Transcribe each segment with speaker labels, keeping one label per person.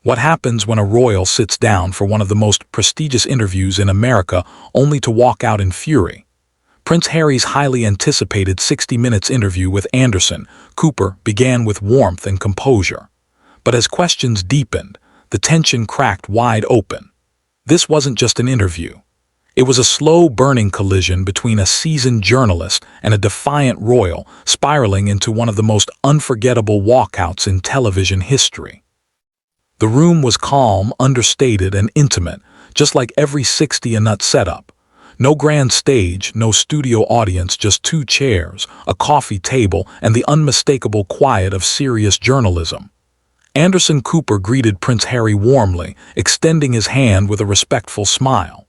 Speaker 1: What happens when a royal sits down for one of the most prestigious interviews in America only to walk out in fury? Prince Harry's highly anticipated 60 Minutes interview with Anderson Cooper began with warmth and composure. But as questions deepened, the tension cracked wide open. This wasn't just an interview. It was a slow-burning collision between a seasoned journalist and a defiant royal, spiraling into one of the most unforgettable walkouts in television history. The room was calm, understated, and intimate, just like every 60 and Nut setup. No grand stage, no studio audience, just two chairs, a coffee table, and the unmistakable quiet of serious journalism. Anderson Cooper greeted Prince Harry warmly, extending his hand with a respectful smile.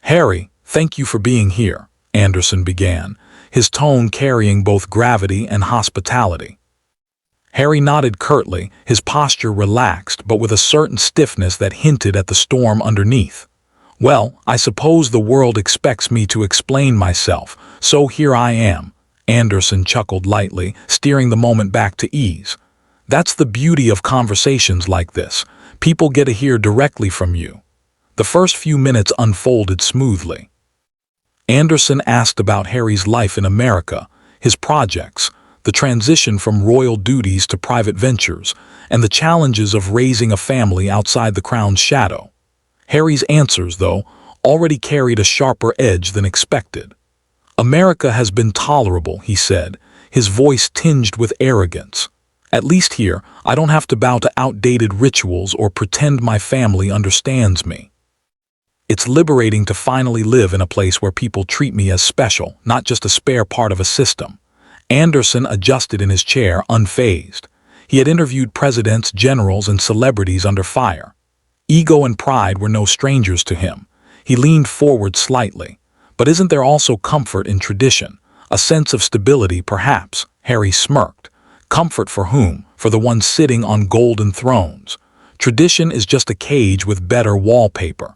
Speaker 1: "Harry, thank you for being here," Anderson began, his tone carrying both gravity and hospitality. Harry nodded curtly, his posture relaxed but with a certain stiffness that hinted at the storm underneath. "Well, I suppose the world expects me to explain myself, so here I am," Anderson chuckled lightly, steering the moment back to ease. "That's the beauty of conversations like this. People get to hear directly from you." The first few minutes unfolded smoothly. Anderson asked about Harry's life in America, his projects, the transition from royal duties to private ventures, and the challenges of raising a family outside the crown's shadow. Harry's answers, though, already carried a sharper edge than expected. "America has been tolerable," he said, his voice tinged with arrogance. "At least here, I don't have to bow to outdated rituals or pretend my family understands me. It's liberating to finally live in a place where people treat me as special, not just a spare part of a system." Anderson adjusted in his chair, unfazed. He had interviewed presidents, generals, and celebrities under fire. Ego and pride were no strangers to him. He leaned forward slightly. "But isn't there also comfort in tradition? A sense of stability, perhaps?" Harry smirked. "Comfort for whom? For the ones sitting on golden thrones. Tradition is just a cage with better wallpaper.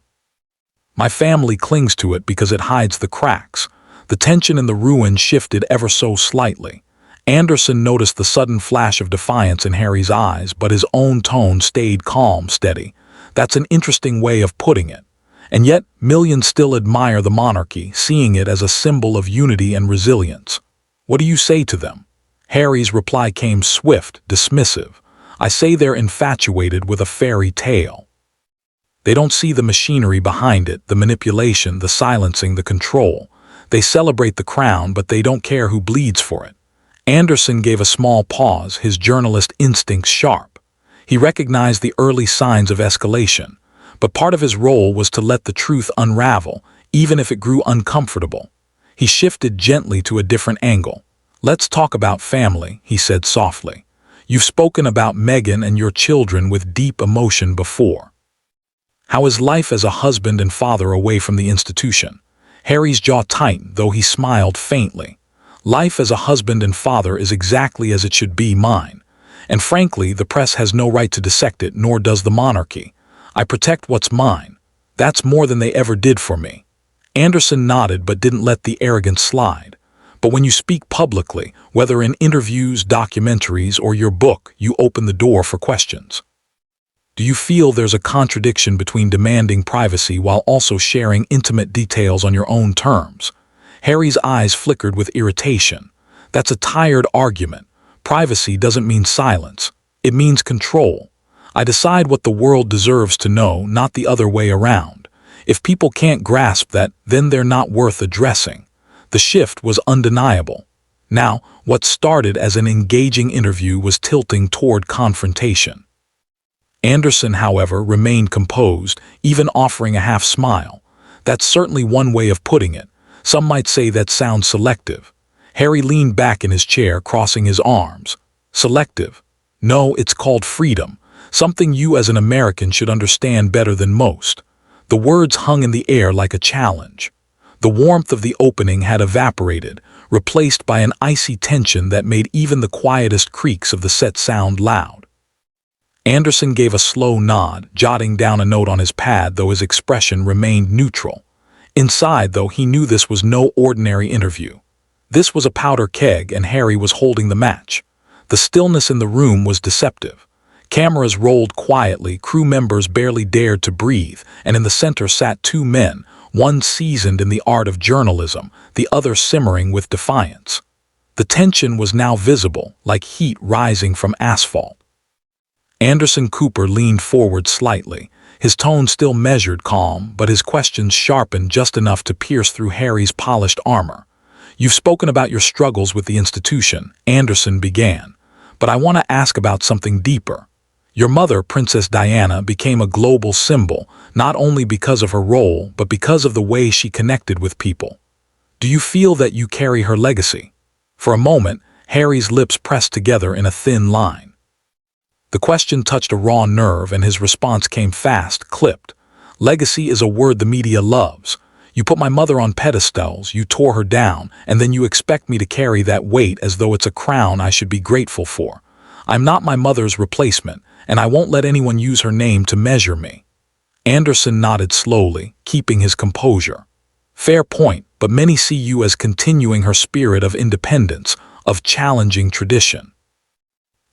Speaker 1: My family clings to it because it hides the cracks." The tension in the ruin shifted ever so slightly. Anderson noticed the sudden flash of defiance in Harry's eyes, but his own tone stayed calm, steady. "That's an interesting way of putting it. And yet, millions still admire the monarchy, seeing it as a symbol of unity and resilience. What do you say to them?" Harry's reply came swift, dismissive. "I say they're infatuated with a fairy tale. They don't see the machinery behind it, the manipulation, the silencing, the control. They celebrate the crown, but they don't care who bleeds for it." Anderson gave a small pause, his journalist instincts sharp. He recognized the early signs of escalation, but part of his role was to let the truth unravel, even if it grew uncomfortable. He shifted gently to a different angle. "Let's talk about family," he said softly. "You've spoken about Meghan and your children with deep emotion before. How is life as a husband and father away from the institution?" Harry's jaw tightened, though he smiled faintly. "Life as a husband and father is exactly as it should be mine. And frankly, the press has no right to dissect it, nor does the monarchy. I protect what's mine. That's more than they ever did for me." Anderson nodded but didn't let the arrogance slide. "But when you speak publicly, whether in interviews, documentaries, or your book, you open the door for questions. Do you feel there's a contradiction between demanding privacy while also sharing intimate details on your own terms?" Harry's eyes flickered with irritation. "That's a tired argument. Privacy doesn't mean silence. It means control. I decide what the world deserves to know, not the other way around. If people can't grasp that, then they're not worth addressing." The shift was undeniable. Now, what started as an engaging interview was tilting toward confrontation. Anderson, however, remained composed, even offering a half smile. "That's certainly one way of putting it. Some might say that sounds selective." Harry leaned back in his chair, crossing his arms. "Selective? No, it's called freedom. Something you as an American should understand better than most." The words hung in the air like a challenge. The warmth of the opening had evaporated, replaced by an icy tension that made even the quietest creaks of the set sound loud. Anderson gave a slow nod, jotting down a note on his pad, though his expression remained neutral. Inside, though, he knew this was no ordinary interview. This was a powder keg, and Harry was holding the match. The stillness in the room was deceptive. Cameras rolled quietly, crew members barely dared to breathe, and in the center sat two men, one seasoned in the art of journalism, the other simmering with defiance. The tension was now visible, like heat rising from asphalt. Anderson Cooper leaned forward slightly, his tone still measured calm, but his questions sharpened just enough to pierce through Harry's polished armor. "You've spoken about your struggles with the institution," Anderson began, "but I want to ask about something deeper. Your mother, Princess Diana, became a global symbol, not only because of her role, but because of the way she connected with people. Do you feel that you carry her legacy?" For a moment, Harry's lips pressed together in a thin line. The question touched a raw nerve, and his response came fast, clipped. "Legacy is a word the media loves. You put my mother on pedestals, you tore her down, and then you expect me to carry that weight as though it's a crown I should be grateful for. I'm not my mother's replacement, and I won't let anyone use her name to measure me." Anderson nodded slowly, keeping his composure. "Fair point, but many see you as continuing her spirit of independence, of challenging tradition."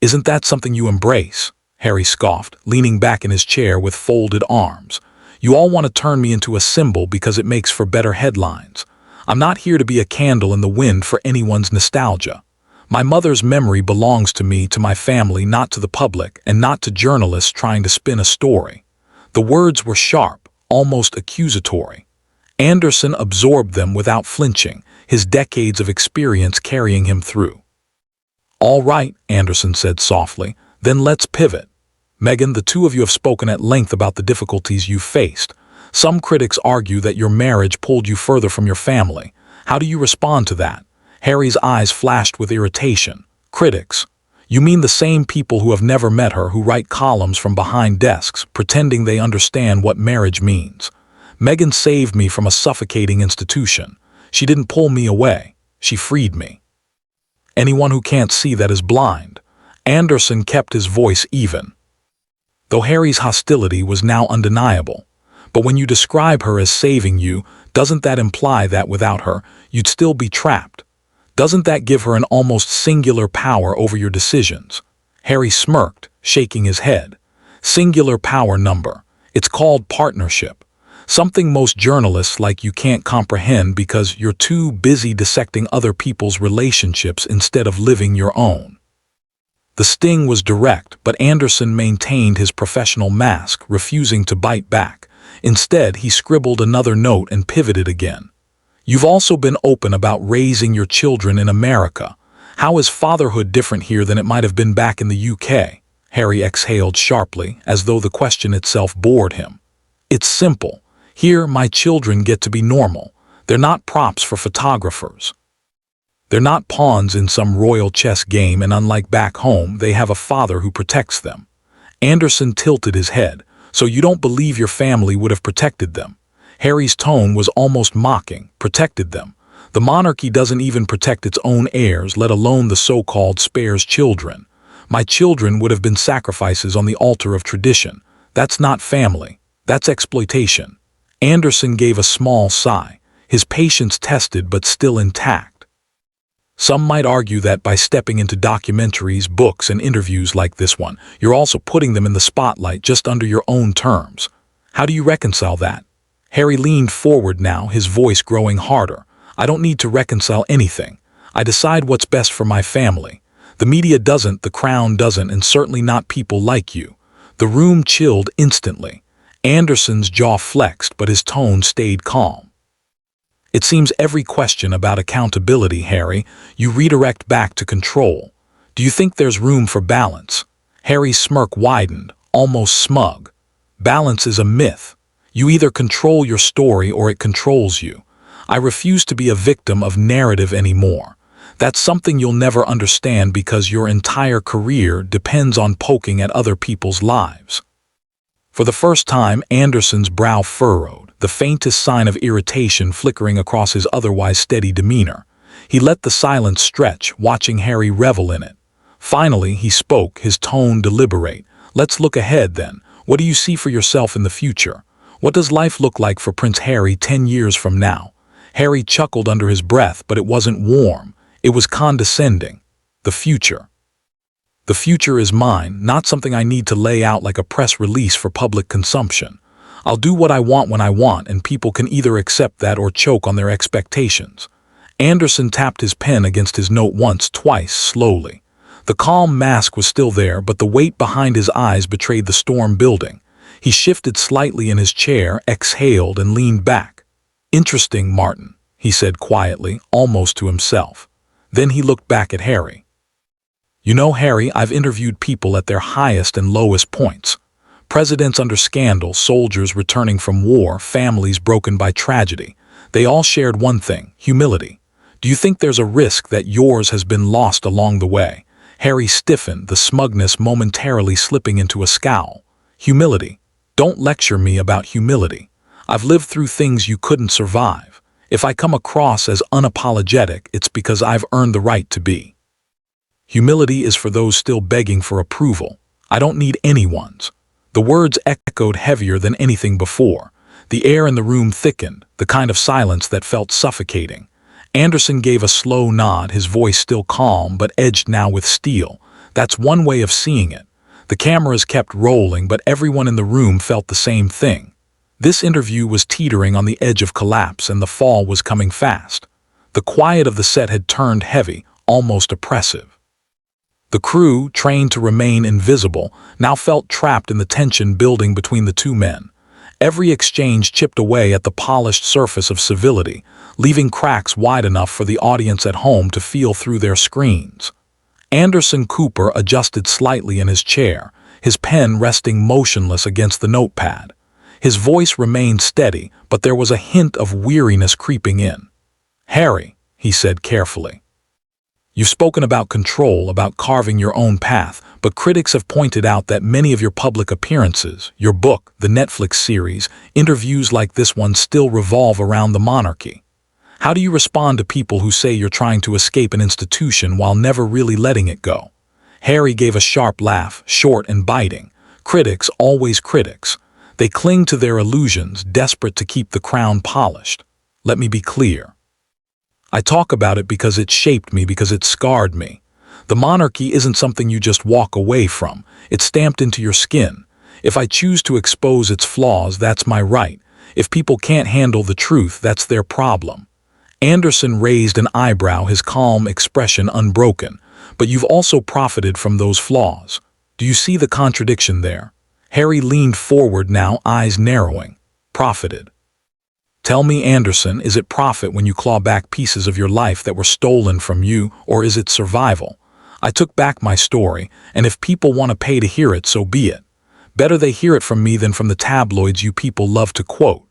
Speaker 1: "Isn't that something you embrace?" Harry scoffed, leaning back in his chair with folded arms. "You all want to turn me into a symbol because it makes for better headlines. I'm not here to be a candle in the wind for anyone's nostalgia. My mother's memory belongs to me, to my family, not to the public, and not to journalists trying to spin a story." The words were sharp, almost accusatory. Anderson absorbed them without flinching, his decades of experience carrying him through. "All right," Anderson said softly, "then let's pivot. Meghan, the two of you have spoken at length about the difficulties you've faced. Some critics argue that your marriage pulled you further from your family. How do you respond to that?" Harry's eyes flashed with irritation. "Critics? You mean the same people who have never met her, who write columns from behind desks, pretending they understand what marriage means? Meghan saved me from a suffocating institution. She didn't pull me away. She freed me. Anyone who can't see that is blind." Anderson kept his voice even, though Harry's hostility was now undeniable. "But when you describe her as saving you, doesn't that imply that without her, you'd still be trapped? Doesn't that give her an almost singular power over your decisions?" Harry smirked, shaking his head. "Singular power number. It's called partnership. Something most journalists like you can't comprehend because you're too busy dissecting other people's relationships instead of living your own." The sting was direct, but Anderson maintained his professional mask, refusing to bite back. Instead, he scribbled another note and pivoted again. "You've also been open about raising your children in America. How is fatherhood different here than it might have been back in the UK?" Harry exhaled sharply, as though the question itself bored him. "It's simple. Here, my children get to be normal. They're not props for photographers. They're not pawns in some royal chess game, and unlike back home, they have a father who protects them." Anderson tilted his head. "So you don't believe your family would have protected them?" Harry's tone was almost mocking. "Protected them? The monarchy doesn't even protect its own heirs, let alone the so-called spare's children. My children would have been sacrifices on the altar of tradition. That's not family. That's exploitation." Anderson gave a small sigh, his patience tested but still intact. "Some might argue that by stepping into documentaries, books, and interviews like this one, you're also putting them in the spotlight just under your own terms. How do you reconcile that?" Harry leaned forward now, his voice growing harder. "I don't need to reconcile anything. I decide what's best for my family. The media doesn't, the crown doesn't, and certainly not people like you." The room chilled instantly. Anderson's jaw flexed, but his tone stayed calm. "It seems every question about accountability, Harry, you redirect back to control. Do you think there's room for balance?" Harry's smirk widened, almost smug. "Balance is a myth. You either control your story or it controls you. I refuse to be a victim of narrative anymore. That's something you'll never understand because your entire career depends on poking at other people's lives." For the first time, Anderson's brow furrowed, the faintest sign of irritation flickering across his otherwise steady demeanor. He let the silence stretch, watching Harry revel in it. Finally, he spoke, his tone deliberate. "Let's look ahead, then. What do you see for yourself in the future? What does life look like for Prince Harry 10 years from now?" Harry chuckled under his breath, but it wasn't warm. It was condescending. "The future. The future is mine, not something I need to lay out like a press release for public consumption. I'll do what I want when I want, and people can either accept that or choke on their expectations. Anderson tapped his pen against his note once, twice, slowly. The calm mask was still there, but the weight behind his eyes betrayed the storm building. He shifted slightly in his chair, exhaled, and leaned back. "Interesting, Martin," he said quietly, almost to himself. Then he looked back at Harry. "You know, Harry, I've interviewed people at their highest and lowest points. Presidents under scandal, soldiers returning from war, families broken by tragedy. They all shared one thing: humility. Do you think there's a risk that yours has been lost along the way?" Harry stiffened, the smugness momentarily slipping into a scowl. "Humility? Don't lecture me about humility. I've lived through things you couldn't survive. If I come across as unapologetic, it's because I've earned the right to be. Humility is for those still begging for approval. I don't need anyone's." The words echoed heavier than anything before. The air in the room thickened, the kind of silence that felt suffocating. Anderson gave a slow nod, his voice still calm but edged now with steel. "That's one way of seeing it." The cameras kept rolling, but everyone in the room felt the same thing. This interview was teetering on the edge of collapse, and the fall was coming fast. The quiet of the set had turned heavy, almost oppressive. The crew, trained to remain invisible, now felt trapped in the tension building between the two men. Every exchange chipped away at the polished surface of civility, leaving cracks wide enough for the audience at home to feel through their screens. Anderson Cooper adjusted slightly in his chair, his pen resting motionless against the notepad. His voice remained steady, but there was a hint of weariness creeping in. "Harry," he said carefully, "you've spoken about control, about carving your own path, but critics have pointed out that many of your public appearances, your book, the Netflix series, interviews like this one still revolve around the monarchy. How do you respond to people who say you're trying to escape an institution while never really letting it go?" Harry gave a sharp laugh, short and biting. "Critics, always critics. They cling to their illusions, desperate to keep the crown polished. Let me be clear. I talk about it because it shaped me, because it scarred me. The monarchy isn't something you just walk away from. It's stamped into your skin. If I choose to expose its flaws, that's my right. If people can't handle the truth, that's their problem." Anderson raised an eyebrow, his calm expression unbroken. "But you've also profited from those flaws. Do you see the contradiction there?" Harry leaned forward now, eyes narrowing. "Profited? Tell me, Anderson, is it profit when you claw back pieces of your life that were stolen from you, or is it survival? I took back my story, and if people want to pay to hear it, so be it. Better they hear it from me than from the tabloids you people love to quote."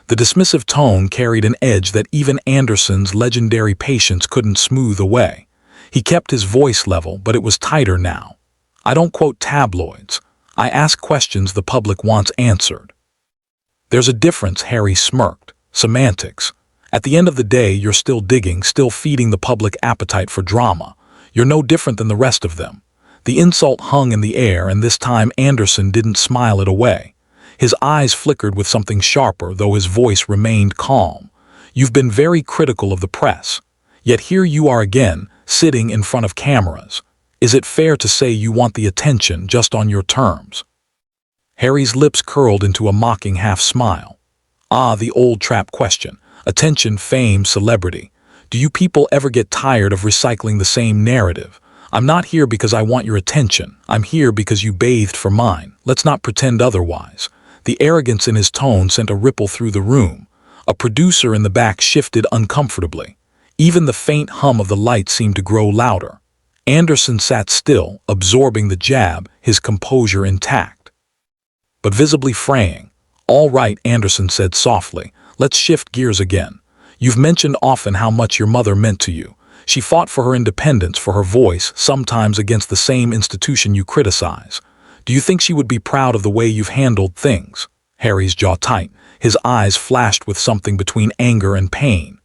Speaker 1: The dismissive tone carried an edge that even Anderson's legendary patience couldn't smooth away. He kept his voice level, but it was tighter now. "I don't quote tabloids. I ask questions the public wants answered." "There's a difference," Harry smirked. "Semantics. At the end of the day, you're still digging, still feeding the public appetite for drama. You're no different than the rest of them." The insult hung in the air, and this time Anderson didn't smile it away. His eyes flickered with something sharper, though his voice remained calm. "You've been very critical of the press. Yet here you are again, sitting in front of cameras. Is it fair to say you want the attention just on your terms?" Harry's lips curled into a mocking half-smile. "Ah, the old trap question. Attention, fame, celebrity. Do you people ever get tired of recycling the same narrative? I'm not here because I want your attention. I'm here because you bathed for mine. Let's not pretend otherwise." The arrogance in his tone sent a ripple through the room. A producer in the back shifted uncomfortably. Even the faint hum of the light seemed to grow louder. Anderson sat still, absorbing the jab, his composure intact, but visibly fraying. "All right," Anderson said softly, "let's shift gears again. You've mentioned often how much your mother meant to you. She fought for her independence, for her voice, sometimes against the same institution you criticize. Do you think she would be proud of the way you've handled things?" Harry's jaw tight, his eyes flashed with something between anger and pain.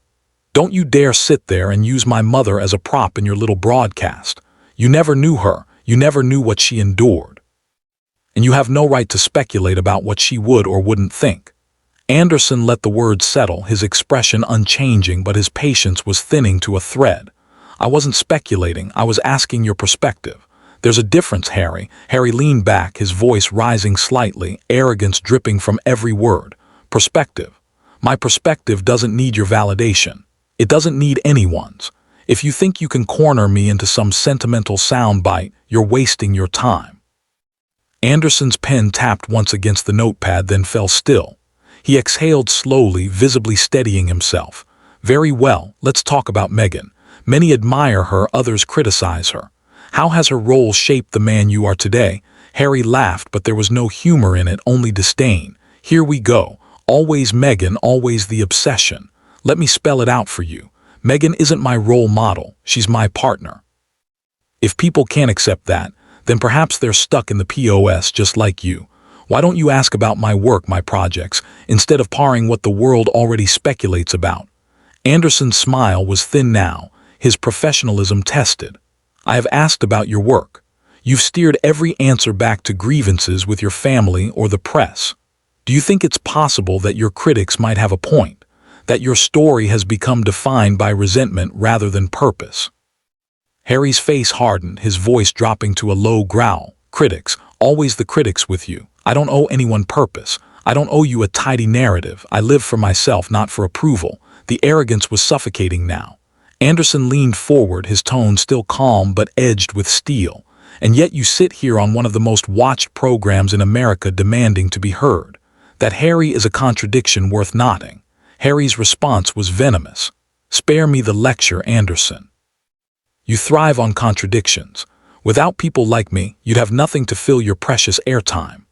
Speaker 1: "Don't you dare sit there and use my mother as a prop in your little broadcast. You never knew her, you never knew what she endured. And you have no right to speculate about what she would or wouldn't think." Anderson let the words settle, his expression unchanging, but his patience was thinning to a thread. "I wasn't speculating, I was asking your perspective. "There's a difference, Harry." Harry leaned back, his voice rising slightly, arrogance dripping from every word. "Perspective. My perspective doesn't need your validation. It doesn't need anyone's. If you think you can corner me into some sentimental soundbite, you're wasting your time." Anderson's pen tapped once against the notepad, then fell still. He exhaled slowly, visibly steadying himself. "Very well, let's talk about Meghan. Many admire her, others criticize her. How has her role shaped the man you are today?" Harry laughed, but there was no humor in it, only disdain. "Here we go. Always Meghan, always the obsession. Let me spell it out for you. Meghan isn't my role model, she's my partner. If people can't accept that, then perhaps they're stuck in the POS just like you. Why don't you ask about my work, my projects, instead of parring what the world already speculates about?" Anderson's smile was thin now, his professionalism tested. "I have asked about your work. You've steered every answer back to grievances with your family or the press. Do you think it's possible that your critics might have a point? That your story has become defined by resentment rather than purpose?" Harry's face hardened, his voice dropping to a low growl. "Critics, always the critics with you. I don't owe anyone purpose. I don't owe you a tidy narrative. I live for myself, not for approval." The arrogance was suffocating now. Anderson leaned forward, his tone still calm but edged with steel. "And yet you sit here on one of the most watched programs in America demanding to be heard. That, Harry, is a contradiction worth noting." Harry's response was venomous. "Spare me the lecture, Anderson. You thrive on contradictions. Without people like me, you'd have nothing to fill your precious airtime.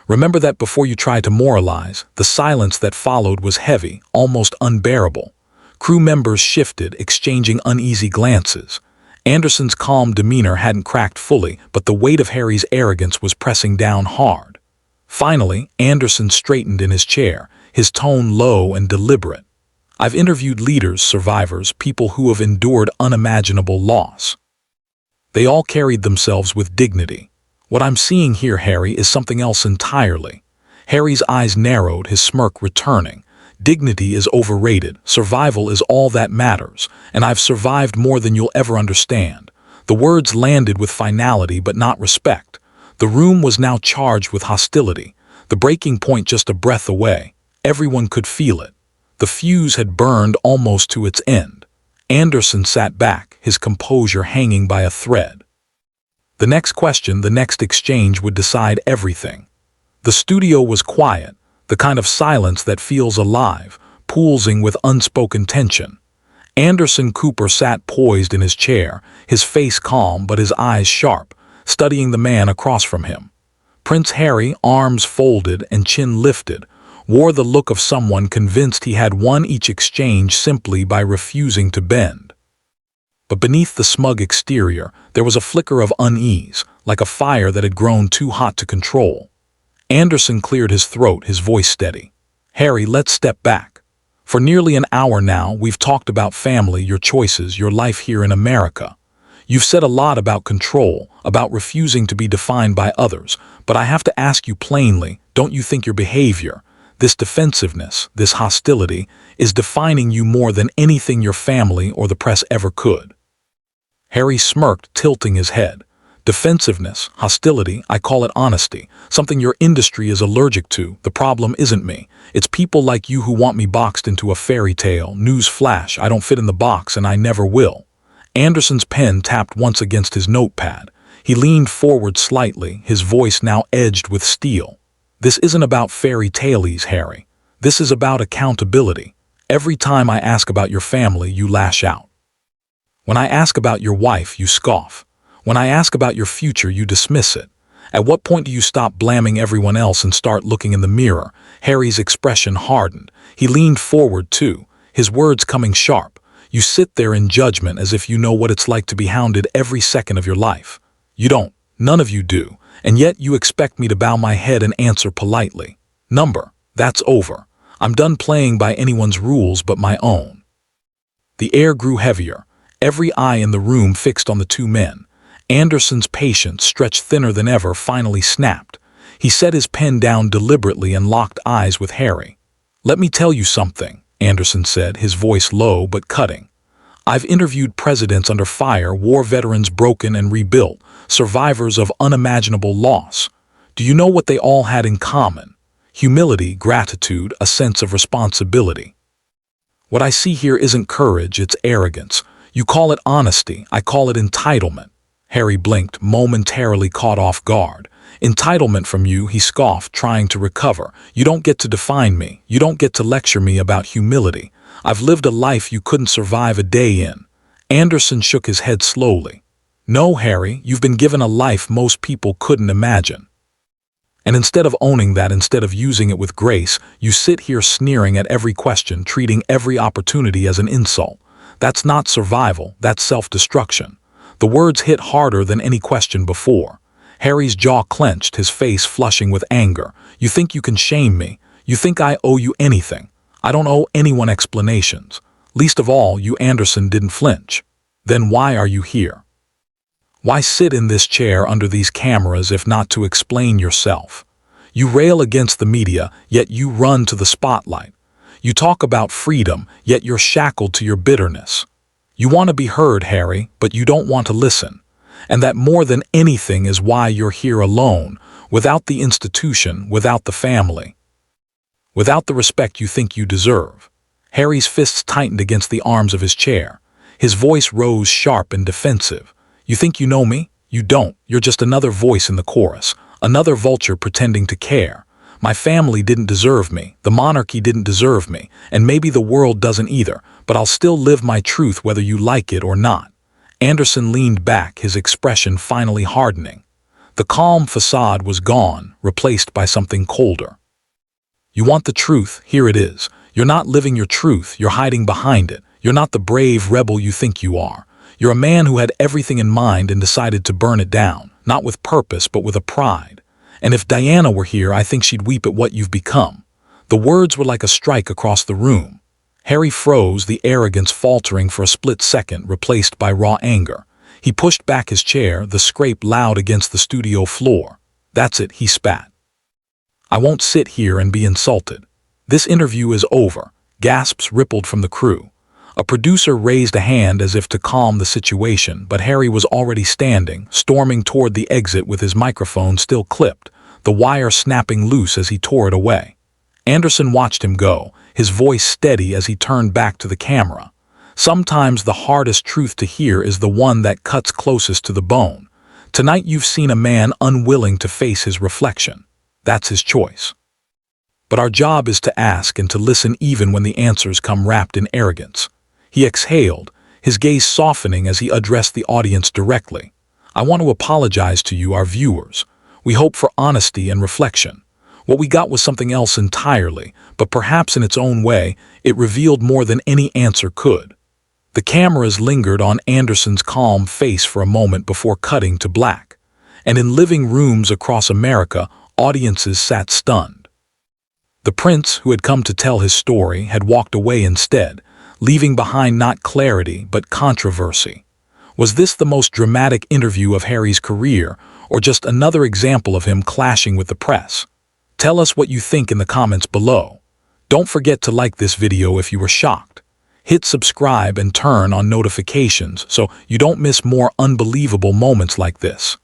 Speaker 1: Remember that before you try to moralize, the silence that followed was heavy, almost unbearable. Crew members shifted, exchanging uneasy glances. Anderson's calm demeanor hadn't cracked fully, but the weight of Harry's arrogance was pressing down hard. Finally, Anderson straightened in his chair, his tone low and deliberate. "I've interviewed leaders, survivors, people who have endured unimaginable loss. They all carried themselves with dignity. What I'm seeing here, Harry, is something else entirely." Harry's eyes narrowed, his smirk returning. "Dignity is overrated. Survival is all that matters, and I've survived more than you'll ever understand." The words landed with finality but not respect. The room was now charged with hostility, the breaking point just a breath away. Everyone could feel it. The fuse had burned almost to its end. Anderson sat back, his composure hanging by a thread. The next question, the next exchange would decide everything. The studio was quiet, the kind of silence that feels alive, pulsing with unspoken tension. Anderson Cooper sat poised in his chair, his face calm but his eyes sharp, studying the man across from him. Prince Harry, arms folded and chin lifted, wore the look of someone convinced he had won each exchange simply by refusing to bend. But beneath the smug exterior, there was a flicker of unease, like a fire that had grown too hot to control. Anderson cleared his throat, his voice steady. "Harry, let's step back. For nearly an hour now, we've talked about family, your choices, your life here in America. You've said a lot about control, about refusing to be defined by others, but I have to ask you plainly, don't you think your behavior, this defensiveness, this hostility, is defining you more than anything your family or the press ever could?" Harry smirked, tilting his head. "Defensiveness, hostility, I call it honesty, something your industry is allergic to. The problem isn't me. It's people like you who want me boxed into a fairy tale. News flash, I don't fit in the box and I never will." Anderson's pen tapped once against his notepad. He leaned forward slightly, his voice now edged with steel. "This isn't about fairy tales, Harry. This is about accountability. Every time I ask about your family, you lash out. When I ask about your wife, you scoff. When I ask about your future, you dismiss it. At what point do you stop blaming everyone else and start looking in the mirror?" Harry's expression hardened. He leaned forward too, his words coming sharp. "You sit there in judgment as if you know what it's like to be hounded every second of your life. You don't. None of you do. And yet you expect me to bow my head and answer politely. That's over. I'm done playing by anyone's rules but my own." The air grew heavier, every eye in the room fixed on the two men. Anderson's patience, stretched thinner than ever, finally snapped. He set his pen down deliberately and locked eyes with Harry. "Let me tell you something," Anderson said, his voice low but cutting. "I've interviewed presidents under fire, war veterans broken and rebuilt, survivors of unimaginable loss. Do you know what they all had in common? Humility, gratitude, a sense of responsibility. What I see here isn't courage, it's arrogance. You call it honesty, I call it entitlement. Harry blinked, momentarily caught off guard. Entitlement from you, he scoffed, trying to recover. You don't get to define me. You don't get to lecture me about humility. I've lived a life you couldn't survive a day in. Anderson shook his head slowly. No, Harry, you've been given a life most people couldn't imagine. And instead of owning that, instead of using it with grace, you sit here sneering at every question, treating every opportunity as an insult. That's not survival, that's self-destruction. The words hit harder than any question before. Harry's jaw clenched, his face flushing with anger. You think you can shame me? You think I owe you anything? I don't owe anyone explanations. Least of all, you Anderson didn't flinch. Then why are you here? Why sit in this chair under these cameras if not to explain yourself? You rail against the media, yet you run to the spotlight. You talk about freedom, yet you're shackled to your bitterness. You want to be heard, Harry, but you don't want to listen. And that more than anything is why you're here alone, without the institution, without the family. Without the respect you think you deserve. Harry's fists tightened against the arms of his chair. His voice rose sharp and defensive. You think you know me? You don't. You're just another voice in the chorus, another vulture pretending to care. My family didn't deserve me, the monarchy didn't deserve me, and maybe the world doesn't either, but I'll still live my truth whether you like it or not. Anderson leaned back, his expression finally hardening. The calm facade was gone, replaced by something colder. You want the truth? Here it is. You're not living your truth, you're hiding behind it. You're not the brave rebel you think you are. You're a man who had everything in mind and decided to burn it down, not with purpose but with a pride. And if Diana were here, I think she'd weep at what you've become. The words were like a strike across the room. Harry froze, the arrogance faltering for a split second, replaced by raw anger. He pushed back his chair, the scrape loud against the studio floor. That's it, he spat. I won't sit here and be insulted. This interview is over. Gasps rippled from the crew. A producer raised a hand as if to calm the situation, but Harry was already standing, storming toward the exit with his microphone still clipped, the wire snapping loose as he tore it away. Anderson watched him go, his voice steady as he turned back to the camera. Sometimes the hardest truth to hear is the one that cuts closest to the bone. Tonight you've seen a man unwilling to face his reflection. That's his choice. But our job is to ask and to listen even when the answers come wrapped in arrogance. He exhaled, his gaze softening as he addressed the audience directly. I want to apologize to you, our viewers. We hope for honesty and reflection. What we got was something else entirely, but perhaps in its own way, it revealed more than any answer could. The cameras lingered on Anderson's calm face for a moment before cutting to black. And in living rooms across America, audiences sat stunned. The prince, who had come to tell his story, had walked away instead, leaving behind not clarity but controversy. Was this the most dramatic interview of Harry's career, or just another example of him clashing with the press? Tell us what you think in the comments below. Don't forget to like this video if you were shocked. Hit subscribe and turn on notifications so you don't miss more unbelievable moments like this.